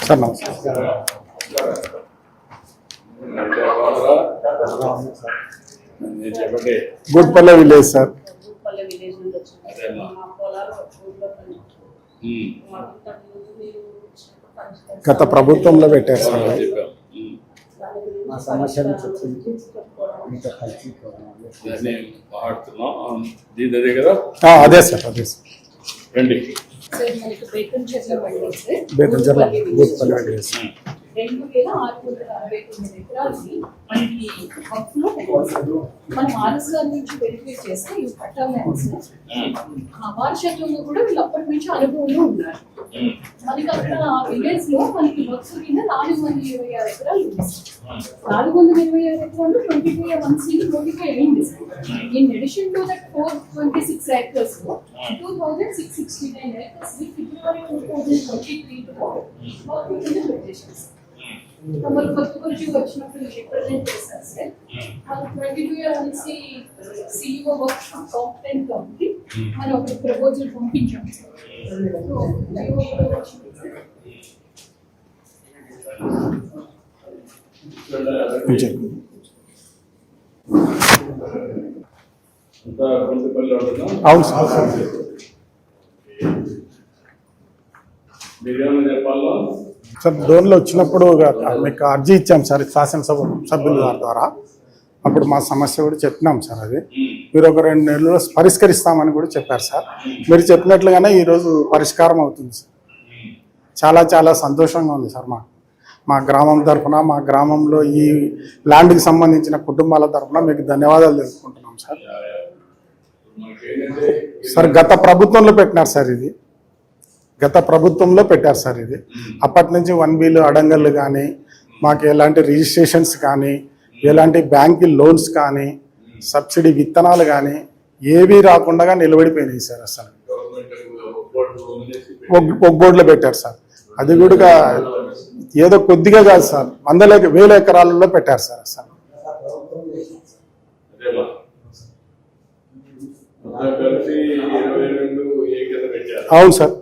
Sir నమస్కారం. గుడ్పల్లె village sir. గత ప్రభుత్వంలో పెట్టారు సార్. అదే సార్, అదే సార్. రండి. బేతంచెర్ల గుడ్పల్లె విలేజ్. 2669 ఎకరాలని మనకి హక్కులో మనం ఆర్ఎస్ గారి నుంచి వెరిఫై చేస్తే ఇవి పట్టాల్యాన్స్ వారసత్వంలో కూడా వీళ్ళు అప్పటి నుంచి అనుభవంలో ఉన్నారు. మనకి అక్కడ విలేజ్ లో మనకి వర్క్స్ కింద 426 ఎకరాలు ఉంది. 426 ఎకరాలు 22 నోటిఫై అయింది. In addition to that 426 acres లో 2669 acres ఫిబ్రవరి 2023 లో వర్క్ కింద పెట్టేశారు. మరి కొత్త గురించి వచ్చినప్పుడు రిప్రజెంట్ చేశారు సార్. మన 22 year నుంచి CEO వర్క్ కాంపిటెంట్ కమిటీ మనం ఒక ప్రపోజల్ పంపించాం సార్. అవును సార్. సార్ డోన్లో వచ్చినప్పుడు మీకు అర్జీ ఇచ్చాం సార్ శాసనసభ సభ్యుల ద్వారా. అప్పుడు మా సమస్య కూడా చెప్పినాం సార్. అది మీరు ఒక 2 నెలల్లో పరిష్కరిస్తామని కూడా చెప్పారు సార్. మీరు చెప్పినట్లుగానే ఈరోజు పరిష్కారం అవుతుంది సార్. చాలా చాలా సంతోషంగా ఉంది సార్. మా గ్రామం తరఫున, మా గ్రామంలో ఈ ల్యాండ్కి సంబంధించిన కుటుంబాల తరఫున మీకు ధన్యవాదాలు తెలుపుకుంటున్నాం సార్. సార్ గత ప్రభుత్వంలో పెట్టినారు సార్. ఇది గత ప్రభుత్వంలో పెట్టారు సార్. ఇది అప్పటి నుంచి 1B అడంగళ్ళు కానీ, మాకు ఎలాంటి రిజిస్ట్రేషన్స్ కానీ, ఎలాంటి బ్యాంకు లోన్స్ కానీ, సబ్సిడీ విత్తనాలు కానీ ఏవీ రాకుండా నిలబడిపోయినాయి సార్. అసలు ఒక బోర్డులో పెట్టారు సార్. అది కూడా ఏదో కొద్దిగా కాదు సార్, 100,000 ఎకరాలలో పెట్టారు సార్. అసలు అవును సార్.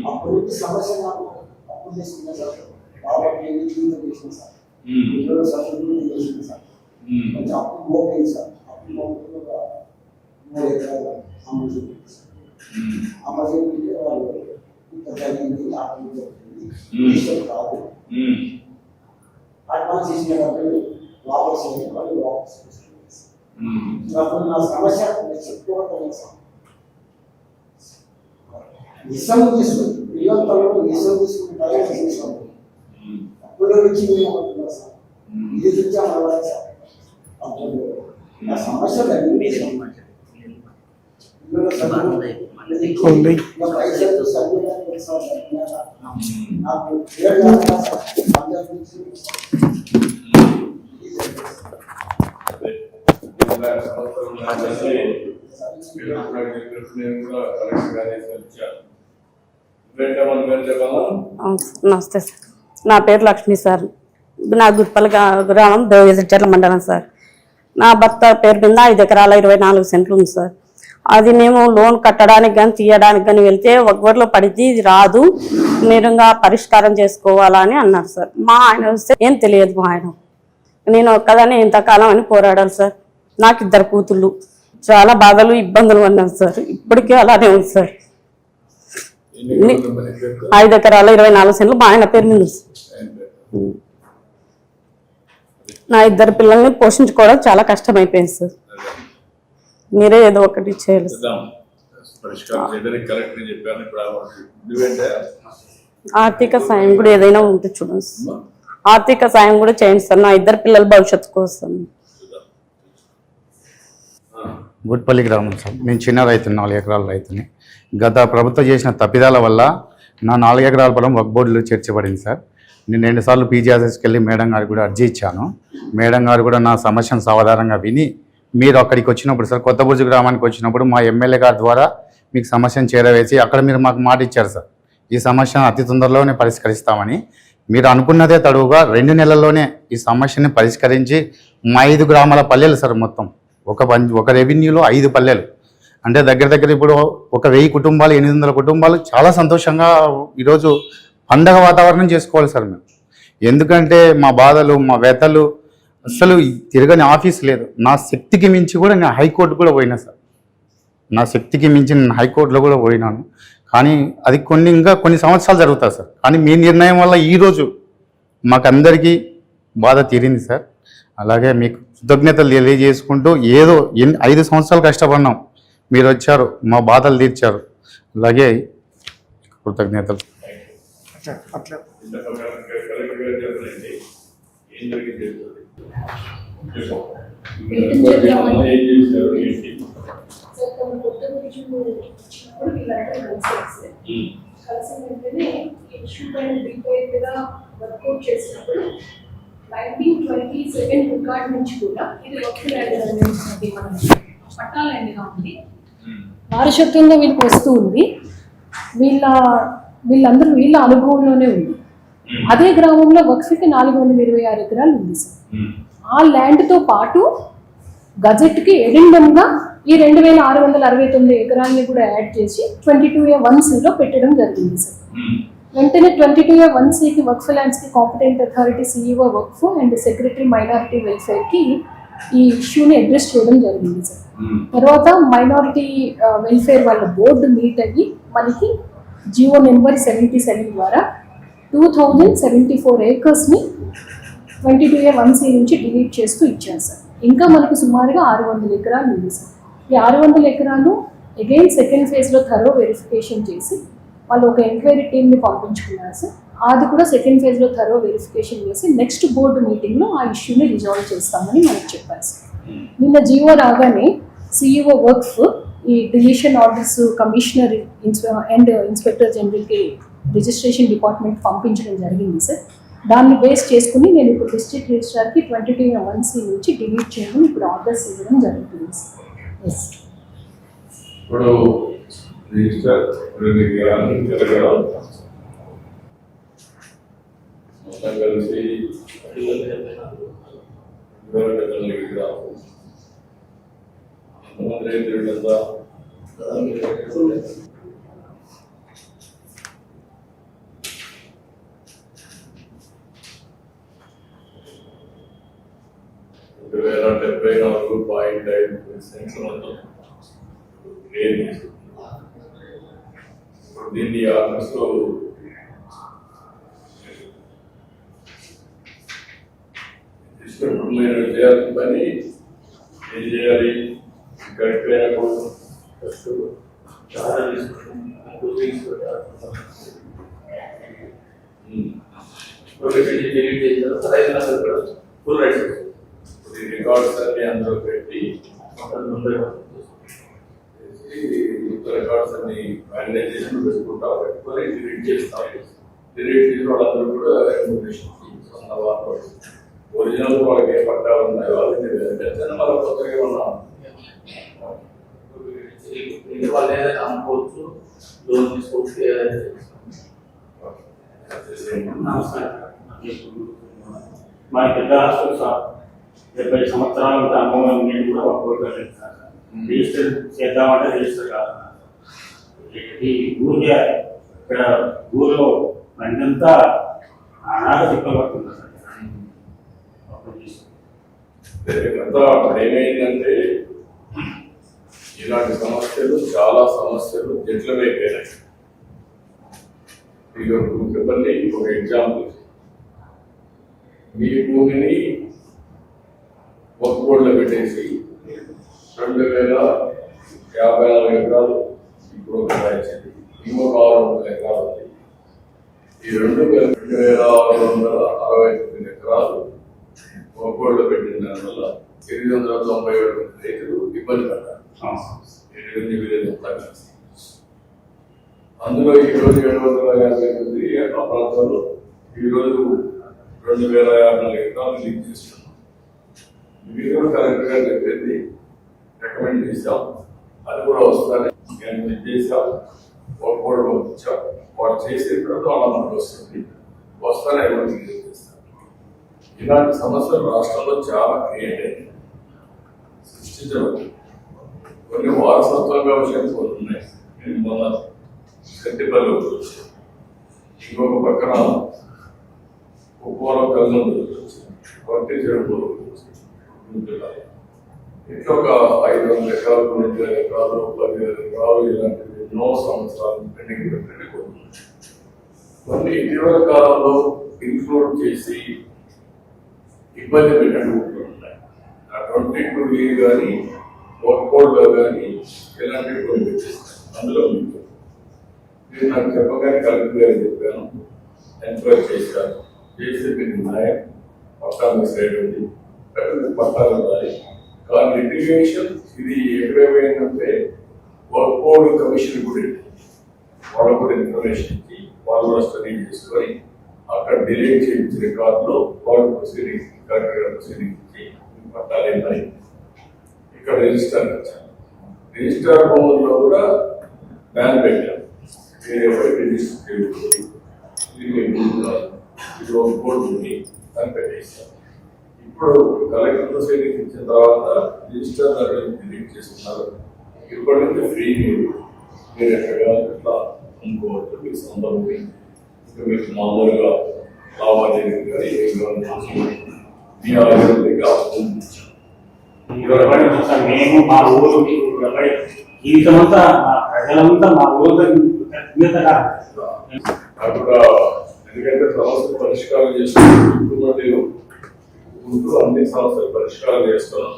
అప్పుడు సమస్య నాకు అప్పుడు తీసుకున్నా సార్. కాబట్టి సార్ సార్ కొంచెం అప్పుడు మోపింది సార్. అప్పుడు మోపింది ఒక 3 ఎకరాలు అమలు చూపింది. అమలు చూపించి వాళ్ళు జరిగింది కాదు అడ్వాన్స్ ఇచ్చినప్పుడు వాపస్ వాళ్ళు వాపస్ అప్పుడు నా సమస్య చెప్పుకోవటం సార్. ఇసం తీసుకుని ప్రియంతలో ఇసం తీసుకుని టైం తీసుకుంటాం. అప్పుడు నుంచి మేము అనుకుంటున్నాం సార్. ఇది చూసా అవ్వాలి సార్. అప్పుడు నా సమస్య నమస్తే సార్. నా పేరు లక్ష్మి సార్. నా గుడ్పల్లి గ్రామం దేవజర్ల మండలం సార్. నా భర్త పేరు మీద 5 ఎకరాల 24 సెంట్లు ఉంది సార్. అది మేము లోన్ కట్టడానికి కానీ తీయడానికి కానీ వెళ్తే ఒక్కరిలో పడితే ఇది రాదు, మీరుగా పరిష్కారం చేసుకోవాలని అన్నారు సార్. మా ఆయన వస్తే ఏం తెలియదు. మా ఆయన నేను ఒక్కదాన్ని ఇంతకాలం అని పోరాడాలి సార్. నాకు 2 కూతుళ్ళు. చాలా బాధలు ఇబ్బందులు అన్నారు సార్. ఇప్పటికీ అలానే ఉంది సార్. 5 ఎకరాల 24 సెంట్లు మా ఆయన పేరు మీద ఉంది సార్. నా 2 పిల్లల్ని పోషించుకోవడం చాలా కష్టమైపోయింది సార్. మీరే ఏదో ఒకటి చేయాలి సార్. ఆర్థిక సాయం కూడా ఏదైనా ఉంటే చూడండి సార్. ఆర్థిక సాయం కూడా చేయండి సార్. నా 2 పిల్లల భవిష్యత్తు కోసం. గుట్పల్లి గ్రామం సార్. నేను చిన్న రైతుని, 4 ఎకరాల రైతుని. గత ప్రభుత్వం చేసిన తప్పిదాల వల్ల నా 4 ఎకరాల పొలం వక్ఫ్ బోర్డులో చేర్చబడింది సార్. నేను 2 సార్లు పీజీఆర్ఎస్కి వెళ్ళి మేడం గారికి కూడా అర్జీ ఇచ్చాను. మేడం గారు కూడా నా సమస్యను సావధానంగా విని, మీరు అక్కడికి వచ్చినప్పుడు సార్, కొత్తబుర్జు గ్రామానికి వచ్చినప్పుడు మా ఎమ్మెల్యే గారి ద్వారా మీకు సమస్యను చేరవేసి అక్కడ మీరు మాకు మాట ఇచ్చారు సార్, ఈ సమస్యను అతి తొందరలోనే పరిష్కరిస్తామని. మీరు అనుకున్నదే తడువుగా 2 నెలల్లోనే ఈ సమస్యని పరిష్కరించి మా 5 గ్రామాల పల్లెలు సార్, మొత్తం ఒక రెవెన్యూలో 5 పల్లెలు అంటే దగ్గర ఇప్పుడు ఒక 1000 కుటుంబాలు, 800 కుటుంబాలు చాలా సంతోషంగా ఈరోజు పండగ వాతావరణం చేసుకోవాలి సార్ మేము. ఎందుకంటే మా బాధలు, మా వ్యతలు, అసలు తిరగని ఆఫీస్ లేదు. నా శక్తికి మించి కూడా నేను హైకోర్టు కూడా పోయినా సార్. నా శక్తికి మించి నేను హైకోర్టులో కూడా పోయినాను. కానీ అది ఇంకా కొన్ని సంవత్సరాలు జరుగుతుంది సార్. కానీ మీ నిర్ణయం వల్ల ఈరోజు మాకందరికీ బాధ తీరింది సార్. అలాగే మీకు కృతజ్ఞతలు తెలియజేసుకుంటూ, ఏదో 5 సంవత్సరాలు కష్టపడినాం, మీరు వచ్చారు, మా బాధలు తీర్చారు. అలాగే కృతజ్ఞతలు. అట్లా కలిసి వెంటనే ఇష్యూ పైన డీటెయిల్గా వర్కౌట్ చేసినప్పుడు 1927 రికార్డ్ నుంచి కూడా ఇది వక్ఫ్ ల్యాండ్ అనేది మన పట్టా ల్యాండ్గా ఉంది. వారసత్వంగా వీళ్ళకి వస్తూ ఉంది. వీళ్ళందరూ వీళ్ళ అనుభవంలోనే ఉంది. అదే గ్రామంలో వక్ఫ్కి 426 ఎకరాలు ఉంది సార్. ఆ ల్యాండ్తో పాటు గజెట్కి ఎడిండంగా ఈ 2669 ఎకరాలని కూడా యాడ్ చేసి 22A1Cలో పెట్టడం జరిగింది సార్. వెంటనే 22A1Cకి వక్ఫ్ ల్యాండ్స్కి competent authority CEO Waqf and secretary minority వెల్ఫేర్కి ఈ ఇష్యూని అడ్రస్ చేయడం జరిగింది సార్. తర్వాత మైనారిటీ వెల్ఫేర్ వాళ్ళ బోర్డు మీట్ అయ్యి మనకి జియో నెంబర్ 77 ద్వారా 2074 ఏకర్స్ని 22A1C నుంచి డిలీట్ చేస్తూ ఇచ్చారు సార్. ఇంకా మనకు సుమారుగా 600 ఎకరాలు ఉంది సార్. ఈ 600 ఎకరాలు అగైన్ సెకండ్ ఫేజ్లో థరో వెరిఫికేషన్ చేసి వాళ్ళు ఒక ఎంక్వైరీ టీమ్ని పంపించుకున్నారు సార్. అది కూడా సెకండ్ ఫేజ్లో థరో వెరిఫికేషన్ చేసి నెక్స్ట్ బోర్డు మీటింగ్లో ఆ ఇష్యూని రిజాల్వ్ చేస్తామని మనకు చెప్పారు సార్. నిన్న జియో రాగానే CEO వక్ఫ్ ఈ deletion orders commissioner and inspector జనరల్కి రిజిస్ట్రేషన్ డిపార్ట్మెంట్ పంపించడం జరిగింది సార్. దాన్ని బేస్ చేసుకుని నేను ఇప్పుడు డిస్ట్రిక్ట్ రిజిస్ట్రార్కి 22A1C నుంచి డిలీట్ చేయడం ఇప్పుడు ఆర్డర్స్ ఇవ్వడం జరుగుతుంది సార్. ఎస్ ఇప్పుడు రిజిస్టర్ మొత్తం కలిసి దీన్ని ఆఫీస్లో మీరు చేయాల్సిన పని ఏం చేయాలి? కరెక్ట్ రికార్డ్స్ అన్ని అందులో పెట్టి రికార్డ్స్ అన్ని ఆర్గనైజేషన్ పెట్టుకుంటాం, పెట్టుకొని డిలీట్ చేస్తాం. డిలీట్ చేసిన వాళ్ళందరూ కూడా ఒరిజినల్ వాళ్ళకి ఏ పట్టాలు ఉన్నాయో అది పెడతాను. మళ్ళీ కొత్తగా ఉన్నాం వాళ్ళు ఏదైనా అమ్ముకోవచ్చు, లోన్ తీసుకోవచ్చు, ఏదైనా మా పెద్ద హాస్టల్ సార్ 70 సంవత్సరాల అనుభవం నేను కూడా ఒప్పుకోలేదు సార్. రిజిస్టర్ చేద్దామంటే రిజిస్టర్ కాదు. ఈ ఊరికే ఇక్కడ ఊరిలో మందంతా అనాథ తిప్పబడుతుంది సార్. అప్పుడు ఏమైందంటే ఇలాంటి సమస్యలు, చాలా సమస్యలు జట్లమైపోయినాయి. మీకు మిమ్మల్ని ఒక ఎగ్జాంపుల్, మీ భూమిని ఒక బోర్డులో పెట్టేసి 2054 ఎకరాలు ఇప్పుడు ఒక రాయించింది, ఇంకొక 600 ఎకరాలు ఉంది. ఈ 2669 ఎకరాలు ఒక బోర్డులో పెట్టిన దానివల్ల 897 మంది రైతులు ఇబ్బంది పడ్డారు. 8 విలేజ్ అంతా కలిసి. అందులో ఈరోజు 750 మంది ఆ ప్రాంతంలో ఈరోజు 2054 ఎకరాలు లీక్ చేస్తున్నాం. మీరు కలెక్టర్ గారు చెప్పింది రికమెండ్ చేశాం, అది కూడా వస్తానే నేను చేశాం, ఒక కూడా పంపించాం. వాడు చేసిన తర్వాత వాళ్ళ మనకు వస్తుంది, వస్తానే ఎవరు క్లియర్ చేస్తారు. ఇలాంటి సమస్యలు రాష్ట్రంలో చాలా క్రియేట్ అయ్యాయి, సృష్టించబడి కొన్ని వారసత్వంగా విషయాలు కొన్ని ఉన్నాయి. నేను మొన్న సెంటిపల్లి వచ్చి ఇంకొక పక్కన ఉప్పోలో కల్లం కొట్టి చెడుపు ఇట్లా ఒక 500 ఎకరాలు 2000 ఎకరాలు 10,000 ఎకరాలు ఇలాంటివి ఎన్నో సంవత్సరాలు పెండింగ్ పెట్టండి కొన్ని ఇటీవల కాలంలో ఇంక్లూడ్ చేసి ఇబ్బంది పెట్టినట్టు ఉన్నాయి. ఆ 22E కానీ వర్క్బోర్డ్లో కానీ ఇలాంటివి కొన్ని పెట్టేస్తాయి. అందులో మీరు నాకు చెప్పగానే కలెక్టర్ గారు చెప్పాను, ఎంక్వైరీ చేశాను, చేసి మీకు న్యాయం పట్టా మిస్ అయ్యింది, పట్టాలు ఉండాలి. కానీ లిటిగేషన్ ఇది ఎక్కడేమైందంటే వర్క్బోర్డ్ కమిషన్ కూడా వాళ్ళకు కూడా ఇన్ఫర్మేషన్ ఇచ్చి వాళ్ళు కూడా స్టడీ చేసుకొని అక్కడ డిలీట్ చేయించిన రికార్డులో వాళ్ళు ప్రొసీడింగ్ కలెక్టర్ గారు ప్రొసీడింగ్ ఇచ్చి పట్టాలు ఏమని ఇక్కడ రిజిస్టర్ వచ్చాను. రిజిస్టర్ భూముల్లో కూడా బ్యాన్ పెట్టాను, వేరే రిజిస్టర్ చేయకూడదు, ఇది వర్క్బోర్డ్ ఉంది అని పెట్టేస్తాను. ఇప్పుడు కలెక్టర్ ప్రొసీడింగ్ ఇచ్చిన తర్వాత రిజిస్టర్ డిలీట్ చేస్తున్నారు. ఇప్పటి నుంచి ఫ్రీ మీరు ఎక్కగా ఇట్లా అనుకోవచ్చు. మీ సందర్భం ఇంకా మీకు మామూలుగా లావాదేవీలు కానీ మీ ఆరోగ్యంగా మేము మా ఊరు జీవితమంతా మా ప్రజలంతా మా ఊరు అక్కడ ఎందుకంటే సమస్య పరిష్కారం చేసుకుంటూ అన్ని సమస్యలు పరిష్కారం చేస్తున్నాం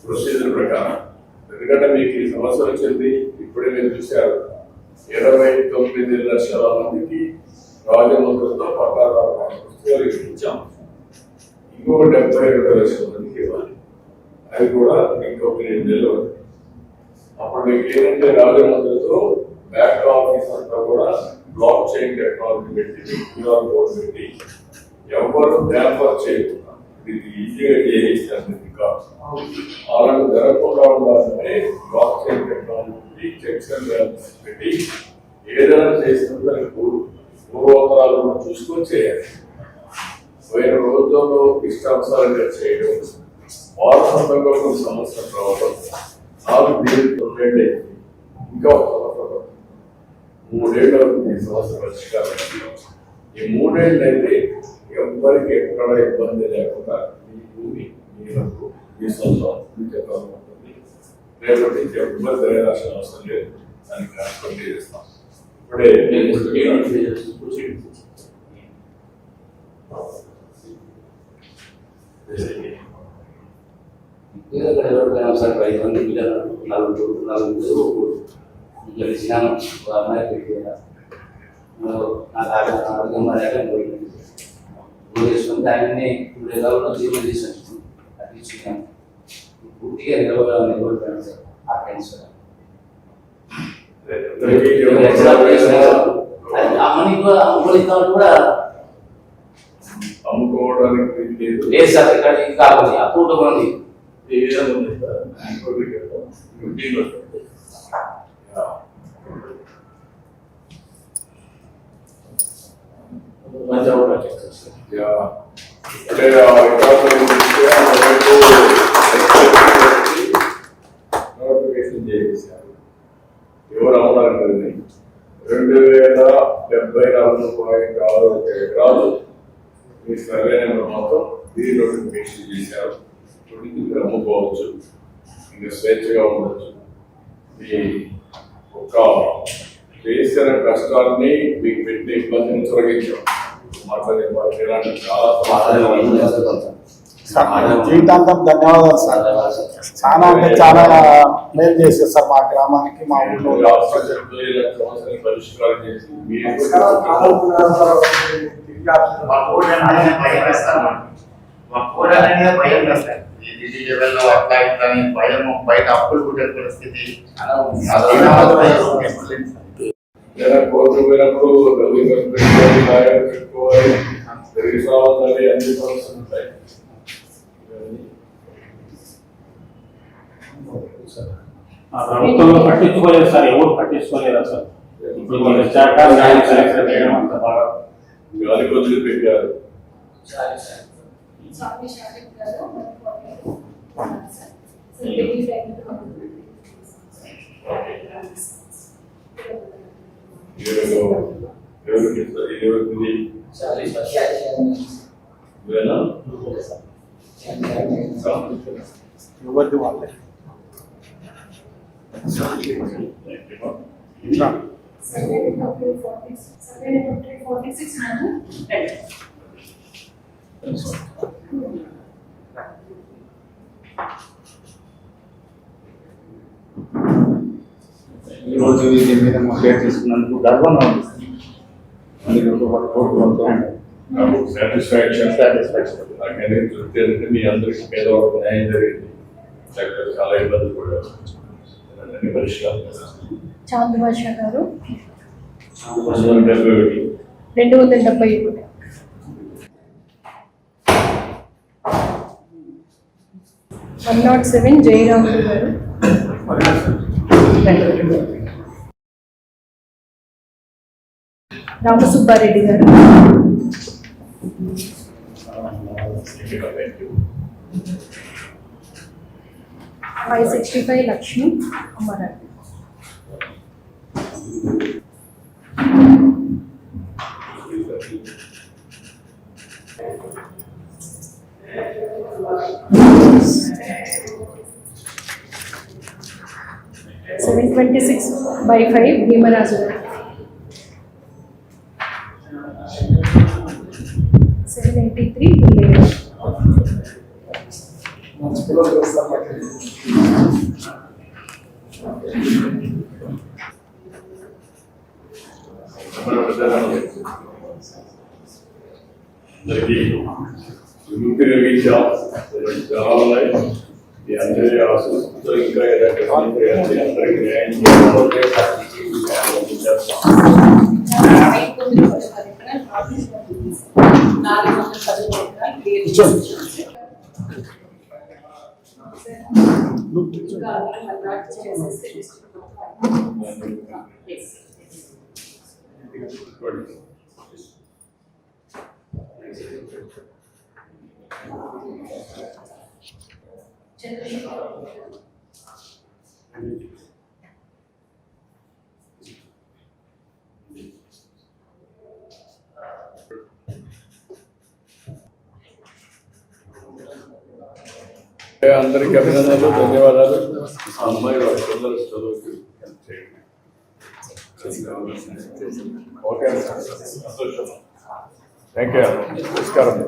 ప్రొసీజర్ ప్రకారం. ఎందుకంటే మీకు ఈ సమస్య వచ్చింది ఇప్పుడే మీరు చూశారు, 29 లక్షల మందికి రాజముద్రతో పట్టాలు ఇచ్చాం. ఇంకొక 72 లక్షల మందికి ఇవ్వాలి, అది కూడా ఇంకొక 2 నెలలు. అప్పుడు మీకు ఏంటంటే రాజముద్రతో బ్యాక్ ఆఫీస్ అంతా కూడా బ్లాక్ చైన్ టెక్నాలజీ పెట్టి క్యూఆర్ కోడ్ పెట్టి ఎవరు ట్రాన్స్ఫర్ చేయకుండా ఇది ఈజీగా చేయిస్తాను. ఇంకా అలాంటి జరగకుండా ఉండాలంటే block chain technology checks and balance పెట్టి ఏదైనా చేసినందుకు పూర్వోత్తరాలు చూసుకొని చేయాలి. పోయిన రోజుల్లో ఇష్టానుసారంగా చేయడం, వారసత్వంగా కొన్ని సమస్యలు రావడం, 4 దీనికి ఇంకా 3 ఏళ్ళు అవుతుంది ఈ సమస్య పరిష్కారం. ఈ 3 ఏళ్ళు అయితే ఎవరికి ఎక్కడ ఇబ్బంది లేకుండా మీ భూమి మీకు మీ సొంతం మీకు ఉంటుంది. రేపటి నుంచి ఇబ్బంది జరగాల్సిన అవసరం లేదు, దానికి ట్రాన్స్ఫర్ చేస్తాం. ఇప్పుడే సార్ 5 మంది పిల్లలు 4 గెలిచినాను. అమ్మాయి పెట్టిన నాకు ఆరోగ్యం పోయింది. చేసుకుంటే ఆయన్ని 3 ఏళ్ళలో జీవనం చేశాను, అది ఇచ్చినాను. పూర్తిగా నిలబడిపోయాను సార్. ఆ క్యాన్సర్ అమ్మని కూడా అమ్ముకోవాలి కూడా అమ్ముకోవడానికి లేదు సార్. ఇక్కడ ఇది కావాలి అప్పుడు ఉంది. ఏ విధంగా ఉంది సార్? నోటిఫికేషన్ చేశారు. ఎవరు అవ్వాలంటే 2074.6 ఎకరాలు మీ సర్వే నెంబర్ మొత్తం దీని నోటిఫికేషన్ చేశారు. ఇప్పుడు మీరు అమ్ముకోవచ్చు, ఇంకా స్వేచ్ఛగా ఉండొచ్చు. మీ ఒక చేసిన కష్టాన్ని మీకు పెట్టిన ఇబ్బందిని తొలగించాం. మాట్లాడే వారికి ఎలాంటి చాలా సార్ జీవితాంతం ధన్యవాదాలు సార్. చాలా అంటే చాలా మేలు చేశారు సార్ మా గ్రామానికి, మా ఊళ్ళో సమస్యని పరిష్కారం చేసి మీరు బయట అప్పులు పుట్టే పరిస్థితి కోర్టు పోయినప్పుడు పెట్టుకోవాలి, తిరిగి రావాలి, అన్ని సమస్యలు ఉంటాయి. ప్రభుత్వంలో పట్టించుకోలేదు సార్, ఎవరు పట్టించుకోలేదా సార్? ఇప్పుడు మీరు వచ్చాక న్యాయం సెలెక్షన్ చేయడం అంత బాగా గాలి కొద్దిగా పెట్టారు. స్వామి షాహిద్ గారు సార్ డైలీ టైంలో ఎవరికి ఇవేనా? ఎవరిది వాళ్ళే. 746 ఈరోజు దీని మీద కంప్లైంట్ తీసుకున్నందుకు గర్వంగా ఉంది. సాటిస్ఫాక్షన్ మీ అందరికి పేదవాళ్ళకు న్యాయం జరిగింది. చాలా ఇబ్బందులు కూడా పరిష్కారం చాంద్ భాషా గారు 271 271 107 జయరాములు గారు రామసుబ్బారెడ్డి గారు 565 లక్ష్మి అమ్మారెడ్డి. $726/5 భీమరాజు గారు 783 పుల్లేరు. అందరికీ విముక్తి కలిగించాం. చాలా ఉన్నాయి. ఈ అందరి ఆశతో ఇంకా అందరికీ న్యాయం అందరికీ అభినందనలు, ధన్యవాదాలు. అమ్మాయి వాళ్ళందరూ చదువుకి ఓకే, సంతోషం. Thank you. నమస్కారం.